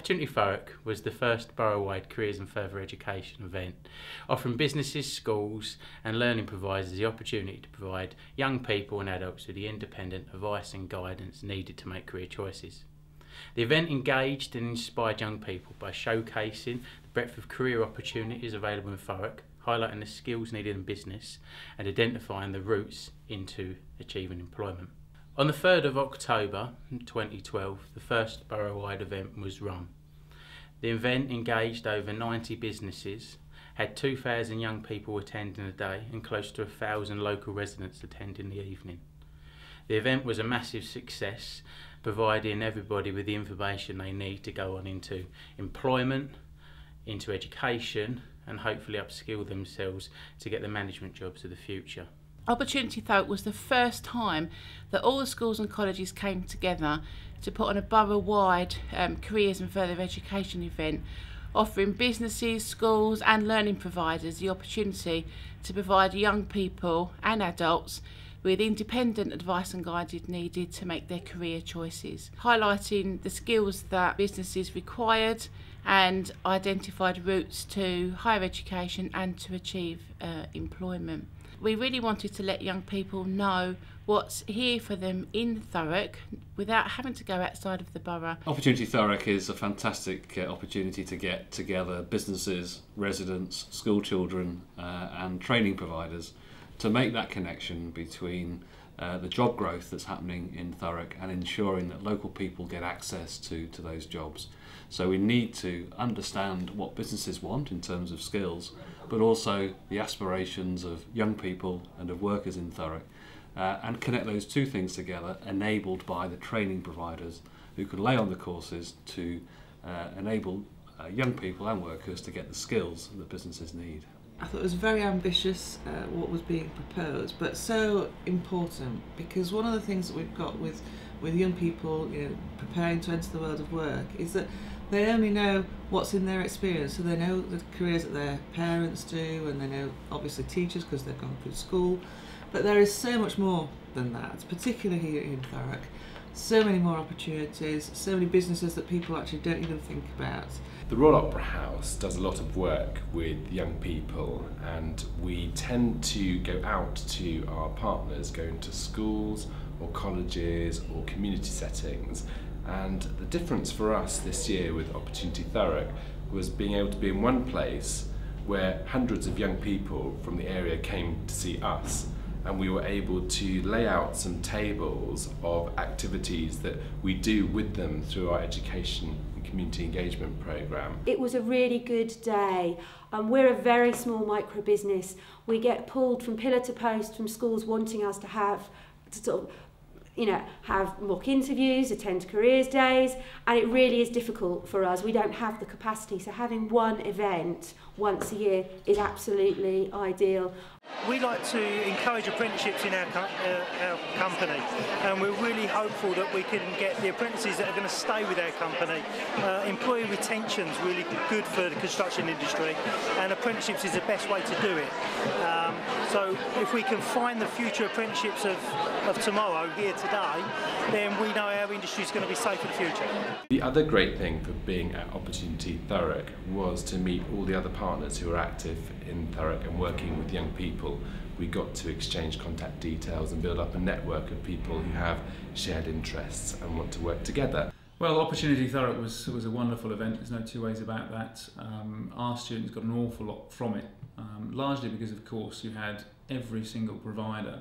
Opportunity Thurrock was the first borough-wide careers and further education event, offering businesses, schools and learning providers the opportunity to provide young people and adults with the independent advice and guidance needed to make career choices. The event engaged and inspired young people by showcasing the breadth of career opportunities available in Thurrock, highlighting the skills needed in business and identifying the routes into achieving employment. On the 3rd of October 2012, the first borough-wide event was run. The event engaged over 90 businesses, had 2,000 young people attending the day and close to 1,000 local residents attending the evening. The event was a massive success, providing everybody with the information they need to go on into employment, into education and hopefully upskill themselves to get the management jobs of the future. Opportunity Thurrock was the first time that all the schools and colleges came together to put on a borough-wide careers and further education event, offering businesses, schools and learning providers the opportunity to provide young people and adults with independent advice and guidance needed to make their career choices, highlighting the skills that businesses required and identified routes to higher education and to achieve employment. We really wanted to let young people know what's here for them in Thurrock without having to go outside of the borough. Opportunity Thurrock is a fantastic opportunity to get together businesses, residents, school children and training providers to make that connection between the job growth that's happening in Thurrock and ensuring that local people get access to those jobs. So we need to understand what businesses want in terms of skills, but also the aspirations of young people and of workers in Thurrock, and connect those two things together, enabled by the training providers who can lay on the courses to enable young people and workers to get the skills that businesses need. I thought it was very ambitious what was being proposed, but so important, because one of the things that we've got with young people, preparing to enter the world of work, is that they only know what's in their experience. So they know the careers that their parents do, and they know obviously teachers because they've gone through school, but there is so much more than that, particularly here in Thurrock. So many more opportunities, so many businesses that people actually don't even think about. The Royal Opera House does a lot of work with young people, and we tend to go out to our partners, going to schools or colleges or community settings. And the difference for us this year with Opportunity Thurrock was being able to be in one place where hundreds of young people from the area came to see us, and we were able to lay out some tables of activities that we do with them through our education and community engagement programme. It was a really good day. We're a very small micro business. We get pulled from pillar to post from schools wanting us to have have mock interviews, attend careers days, and it really is difficult for us. We don't have the capacity, so having one event once a year is absolutely ideal. We like to encourage apprenticeships in our company, and we're really hopeful that we can get the apprentices that are going to stay with our company. Employee retention is really good for the construction industry, and apprenticeships is the best way to do it. So if we can find the future apprenticeships of tomorrow here today, then we know our industry is going to be safe for the future. The other great thing for being at Opportunity Thurrock was to meet all the other partners who are active in Thurrock and working with young people. We got to exchange contact details and build up a network of people who have shared interests and want to work together. Well, Opportunity Thurrock was a wonderful event, there's no two ways about that. Our students got an awful lot from it, largely because of course you had every single provider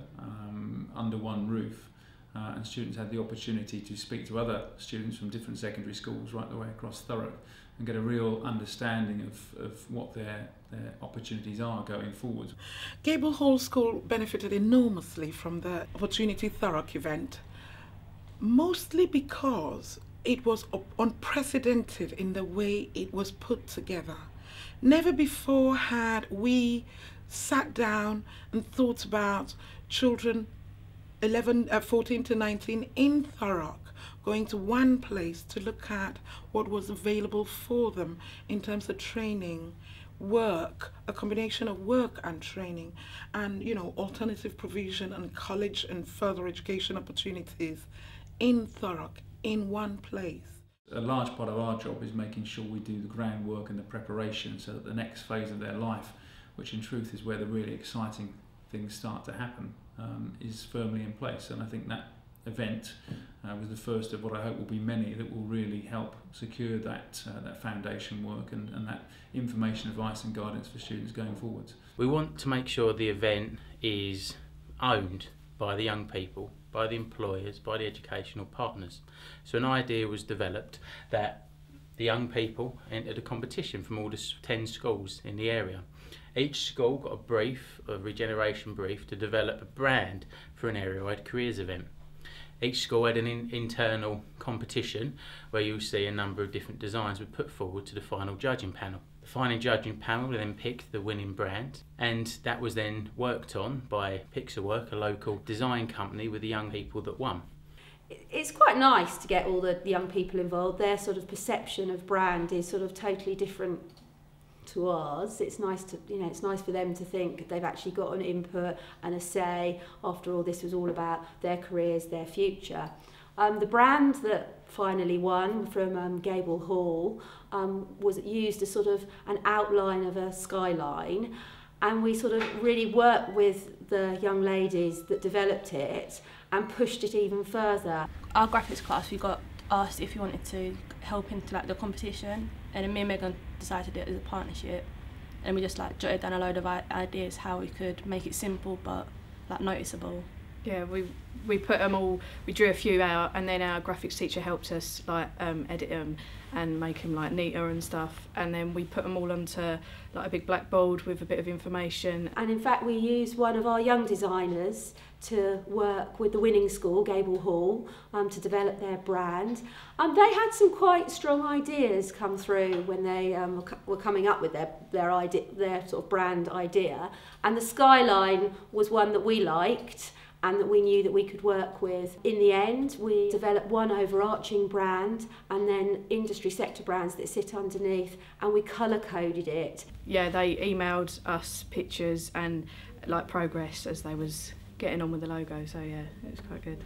under one roof, and students had the opportunity to speak to other students from different secondary schools right the way across Thurrock and get a real understanding of what their opportunities are going forward. Gable Hall School benefited enormously from the Opportunity Thurrock event, mostly because it was unprecedented in the way it was put together. Never before had we sat down and thought about children 14 to 19 in Thurrock going to one place to look at what was available for them in terms of training, work, a combination of work and training, and alternative provision and college and further education opportunities in Thurrock in one place. A large part of our job is making sure we do the groundwork and the preparation so that the next phase of their life, which in truth is where the really exciting things start to happen, is firmly in place. And I think that event was the first of what I hope will be many that will really help secure that foundation work and that information, advice and guidance for students going forwards. We want to make sure the event is owned by the young people, by the employers, by the educational partners. So an idea was developed that the young people entered a competition from all the 10 schools in the area. Each school got a regeneration brief to develop a brand for an area-wide careers event. Each school had an internal competition where you'll see a number of different designs were put forward to the final judging panel. The final judging panel then picked the winning brand, and that was then worked on by Pixelwork, a local design company, with the young people that won. It's quite nice to get all the young people involved. Their sort of perception of brand is sort of totally different to ours. It's nice to, it's nice for them to think they've actually got an input and a say. After all, this was all about their careers, their future. The brand that finally won from Gable Hall was used as sort of an outline of a skyline, and we sort of really worked with the young ladies that developed it and pushed it even further. Our graphics class, we got asked if we wanted to help into the competition, and then me and Megan decided to do it as a partnership, and we just jotted down a load of ideas how we could make it simple but noticeable. Yeah, we put them all, we drew a few out, and then our graphics teacher helped us edit them and make them neater and stuff, and then we put them all onto a big blackboard with a bit of information. And in fact we used one of our young designers to work with the winning school, Gable Hall, to develop their brand. They had some quite strong ideas come through when they were coming up with their idea, their sort of brand idea, and the skyline was one that we liked and that we knew that we could work with. In the end, we developed one overarching brand and then industry sector brands that sit underneath, and we colour-coded it. Yeah, they emailed us pictures and progress as they was getting on with the logo, so yeah, it was quite good.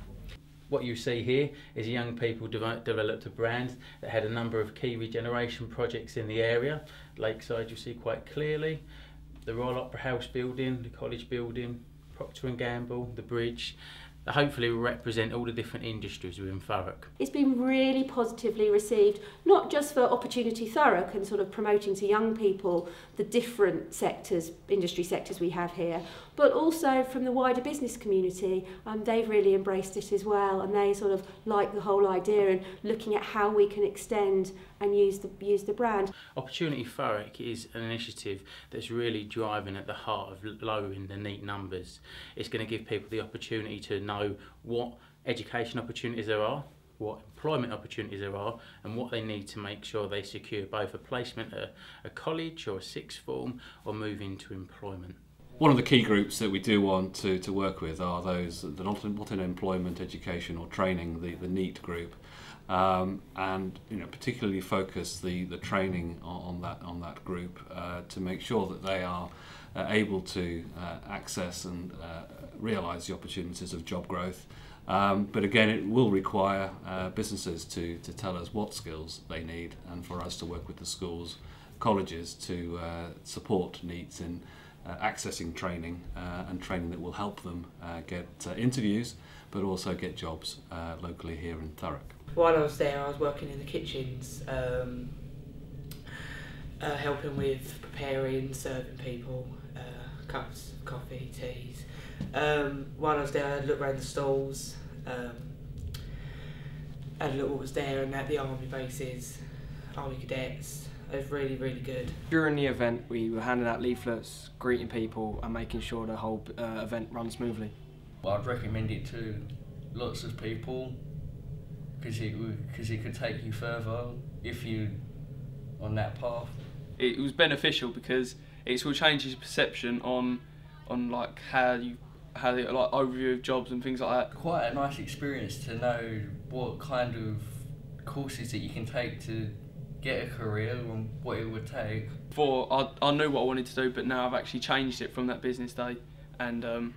What you see here is young people developed a brand that had a number of key regeneration projects in the area. Lakeside you see quite clearly, the Royal Opera House building, the college building, Procter & Gamble, the bridge. Hopefully will represent all the different industries within Thurrock. It's been really positively received, not just for Opportunity Thurrock and sort of promoting to young people the different sectors, industry sectors we have here, but also from the wider business community. They've really embraced it as well, and they sort of like the whole idea and looking at how we can extend and use the brand. Opportunity Thurrock is an initiative that's really driving at the heart of lowering the neat numbers. It's going to give people the opportunity to know what education opportunities there are, what employment opportunities there are, and what they need to make sure they secure both a placement at a college or a sixth form or move into employment. One of the key groups that we do want to work with are those that are not in employment, education or training, the NEET group, and particularly focus the training on that group to make sure that they are able to access and realise the opportunities of job growth. But again, it will require businesses to tell us what skills they need, and for us to work with the schools, colleges to support NEETs in accessing training and training that will help them get interviews but also get jobs locally here in Thurrock. While I was there, I was working in the kitchens, helping with preparing, serving people, cups, coffee, teas. While I was there, I looked around the stalls, had a look what was there, and at the army bases, army cadets. It was really, really good. During the event, we were handing out leaflets, greeting people and making sure the whole event runs smoothly. Well, I'd recommend it to lots of people because it could take you further if you're on that path. It was beneficial because it sort of changes your perception on how the overview of jobs and things like that. Quite a nice experience to know what kind of courses that you can take to get a career and what it would take. Before I knew what I wanted to do, but now I've actually changed it from that business day, and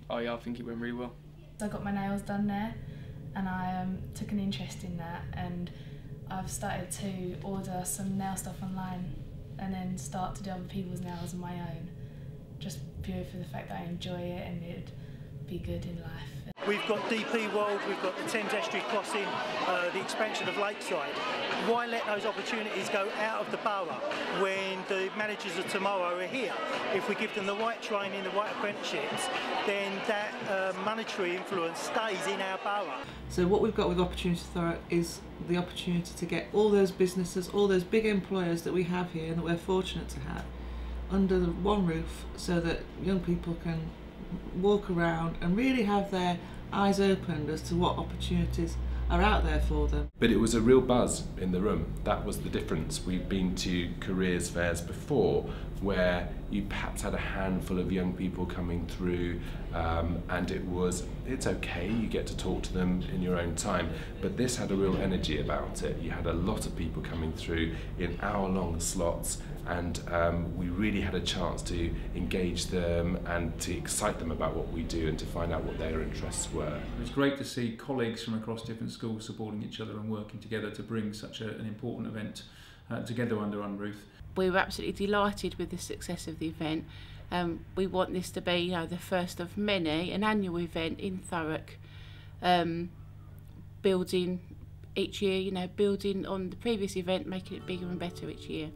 I think it went really well. I got my nails done there, and I took an interest in that, and I've started to order some nail stuff online and then start to do other people's nails on my own, just purely for the fact that I enjoy it and it'd be good in life. We've got DP World, we've got the Thames Estuary Crossing, the expansion of Lakeside. Why let those opportunities go out of the borough when the managers of tomorrow are here? If we give them the right training, the right apprenticeships, then that monetary influence stays in our borough. So what we've got with Opportunity Thurrock is the opportunity to get all those businesses, all those big employers that we have here and that we're fortunate to have, under the one roof, so that young people can walk around and really have their eyes opened as to what opportunities are out there for them. But it was a real buzz in the room. That was the difference. We've been to careers fairs before where you perhaps had a handful of young people coming through, and it's okay, you get to talk to them in your own time, but this had a real energy about it. You had a lot of people coming through in hour-long slots, and we really had a chance to engage them and to excite them about what we do and to find out what their interests were. It was great to see colleagues from across different schools supporting each other and working together to bring such an important event together under one roof. We were absolutely delighted with the success of the event. We want this to be, the first of many, an annual event in Thurrock, building each year, building on the previous event, making it bigger and better each year.